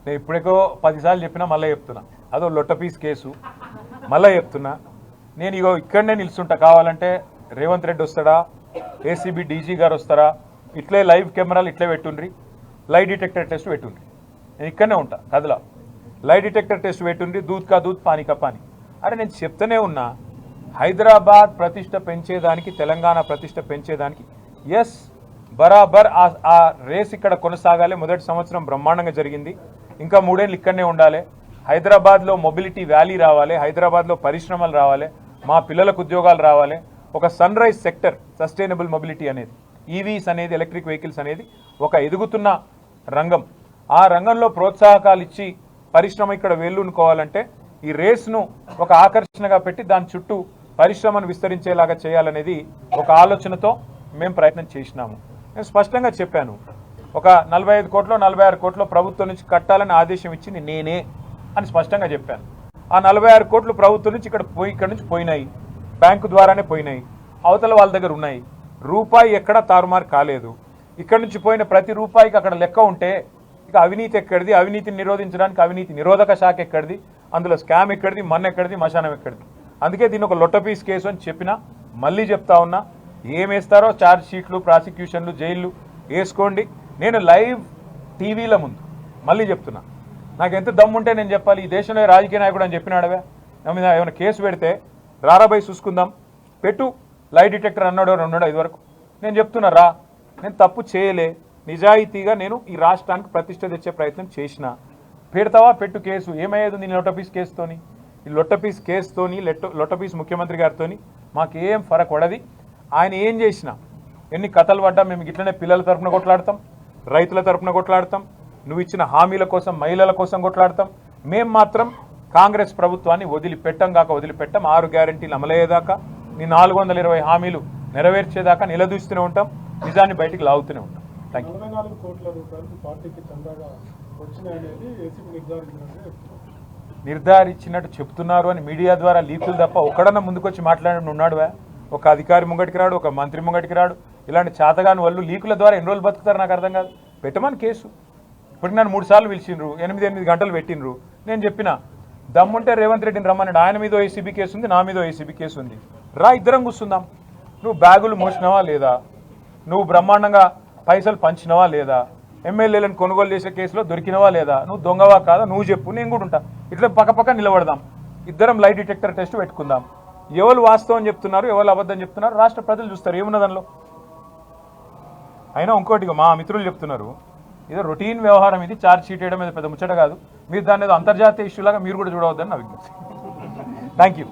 నేను ఇప్పుడేకో 10 సార్లు చెప్పినా మళ్ళీ చెప్తున్నా, అదో లొట్టపీస్ కేసు మళ్ళీ చెప్తున్నా. నేను ఇగో ఇక్కడనే నిలుస్తుంటా, కావాలంటే రేవంత్ రెడ్డి వస్తాడా, ఏసీబీ డీజీ గారు వస్తారా, ఇట్లే లైవ్ కెమెరాలు ఇట్లే పెట్టుండ్రి, లై డిటెక్టర్ టెస్ట్ పెట్టుండ్రి, నేను ఇక్కడనే ఉంటా కదలా. లై డిటెక్టర్ టెస్ట్ పెట్టుండ్రి, దూద్ కా దూద్ పానీ కా పానీ. అరే నేను చెప్తూనే ఉన్నా, హైదరాబాద్ ప్రతిష్ట పెంచేదానికి, తెలంగాణ ప్రతిష్ట పెంచేదానికి ఎస్ బరాబర్ ఆ రేస్ ఇక్కడ కొనసాగాలి. మొదటి సంవత్సరం బ్రహ్మాండంగా జరిగింది, ఇంకా 3 ఏళ్ళు ఇక్కడనే ఉండాలి. హైదరాబాద్లో మొబిలిటీ వ్యాలీ రావాలి, హైదరాబాద్లో పరిశ్రమలు రావాలి, మా పిల్లలకు ఉద్యోగాలు రావాలి, ఒక sunrise sector, sustainable mobility అనేది, ఈవీస్ అనేది, ఎలక్ట్రిక్ వెహికల్స్ అనేది ఒక ఎదుగుతున్న రంగం. ఆ రంగంలో ప్రోత్సాహకాలు ఇచ్చి పరిశ్రమ ఇక్కడ వేళ్ళునుకోవాలంటే ఈ రేస్ను ఒక ఆకర్షణగా పెట్టి దాని చుట్టూ పరిశ్రమను విస్తరించేలాగా చేయాలనేది ఒక ఆలోచనతో మేము ప్రయత్నం చేసినాము. నేను స్పష్టంగా చెప్పాను, ఒక 45 కోట్లో 46 కోట్లో ప్రభుత్వం నుంచి కట్టాలని ఆదేశం ఇచ్చింది నేనే అని స్పష్టంగా చెప్పాను. ఆ 46 కోట్లు ప్రభుత్వం నుంచి ఇక్కడ నుంచి పోయినాయి, బ్యాంకు ద్వారానే పోయినాయి, అవతల వాళ్ళ దగ్గర ఉన్నాయి. రూపాయి ఎక్కడా తారుమారు కాలేదు. ఇక్కడ నుంచి పోయిన ప్రతి రూపాయికి అక్కడ లెక్క ఉంటే ఇక అవినీతి ఎక్కడిది, అవినీతిని నిరోధించడానికి అవినీతి నిరోధక శాఖ ఎక్కడిది, అందులో స్కామ్ ఎక్కడిది, మన్ ఎక్కడిది, మశానం ఎక్కడిది. అందుకే దీన్ని ఒక లొట్టపీస్ కేసు అని చెప్పినా, మళ్ళీ చెప్తా ఉన్నా, ఏమేస్తారో ఛార్జ్ షీట్లు, ప్రాసిక్యూషన్లు, జైళ్ళు వేసుకోండి. నేను లైవ్ టీవీల ముందు మళ్ళీ చెప్తున్నా, నాకు ఎంత దమ్ముంటే నేను చెప్పాలి. ఈ దేశంలో రాజకీయ నాయకుడు అని చెప్పినాడవే, నా మీద ఏమైనా కేసు పెడితే రారాబాయి చూసుకుందాం, పెట్టు లై డిటెక్టర్ అన్నాడో 2 వరకు. నేను చెప్తున్నా రా, నేను తప్పు చేయలే, నిజాయితీగా నేను ఈ రాష్ట్రానికి ప్రతిష్ట తెచ్చే ప్రయత్నం చేసిన. పెడతావా పెట్టు కేసు, ఏమయ్యేది నీ లొట్టపీస్ కేసుతోని? ఈ లొట్టపీస్ కేసుతోని, లొట్టపీస్ ముఖ్యమంత్రి గారితోని మాకేం ఫరక్ పడది. ఆయన ఏం చేసినా, ఎన్ని కథలు పడ్డా మేము ఇట్లనే పిల్లల తరపున కొట్లాడతాం, రైతుల తరపున కొట్లాడతాం, నువ్వు ఇచ్చిన హామీల కోసం, మహిళల కోసం కొట్లాడతాం. మేము మాత్రం కాంగ్రెస్ ప్రభుత్వాన్ని వదిలిపెట్టం. 6 గ్యారెంటీలు అమలయ్యేదాకా, నీ 420 హామీలు నెరవేర్చేదాకా నిలదూస్తూనే ఉంటాం, నిజాన్ని బయటికి లాగుతూనే ఉంటాం. Thank you. 44 కోట్ల రూపాయలు పార్టీకి చందాగా వచ్చినాయనేది ఏసీబీ నిర్ధారించినట్టు చెప్తున్నారు అని మీడియా ద్వారా లీకులు తప్ప ఒక్కడన్నా ముందుకొచ్చి మాట్లాడి ఉన్నాడువా? ఒక అధికారి ముంగటికి రాడు, ఒక మంత్రి ముంగటికి రాడు. ఇలాంటి చాతగాని వాళ్ళు లీకుల ద్వారా ఎన్ని రోజులు బతుకుతారు నాకు అర్థం కాదు. పెట్టమని కేసు. ఇప్పటికి నన్ను 3 సార్లు పిలిచిండ్రు, 8 గంటలు పెట్టినరు. నేను చెప్పిన దమ్ముంటే రేవంత్ రెడ్డిని రమ్మన్నాడు, ఆయన మీద ఏసీబీ కేసు ఉంది, నా మీద ఏసీబీ కేసు ఉంది, రా ఇద్దరం కూర్చుందాం. నువ్వు బ్యాగులు మోసినవా లేదా, నువ్వు బ్రహ్మాండంగా పైసలు పంచినవా లేదా, ఎమ్మెల్యేలను కొనుగోలు చేసే కేసులో దొరికినవా లేదా, నువ్వు దొంగవా కాదా నువ్వు చెప్పు, నేను కూడా ఉంటా. ఇట్లా పక్క నిలబడదాం, ఇద్దరం లై డిటెక్టర్ టెస్ట్ పెట్టుకుందాం. ఎవరు వాస్తవం చెప్తున్నారు, ఎవరు అబద్ధం చెప్తున్నారు రాష్ట్ర ప్రజలు చూస్తారు, ఏమున్న దానిలో. అయినా ఇంకోటిగా మా మిత్రులు చెప్తున్నారు, ఏదో రొటీన్ వ్యవహారం ఇది, ఛార్జ్ షీట్ వేయడం మీద పెద్ద ముచ్చట కాదు, మీరు దాన్ని ఏదో అంతర్జాతీయ ఇష్యూలాగా మీరు కూడా చూడవద్దని నా విజ్ఞప్తి. Thank you.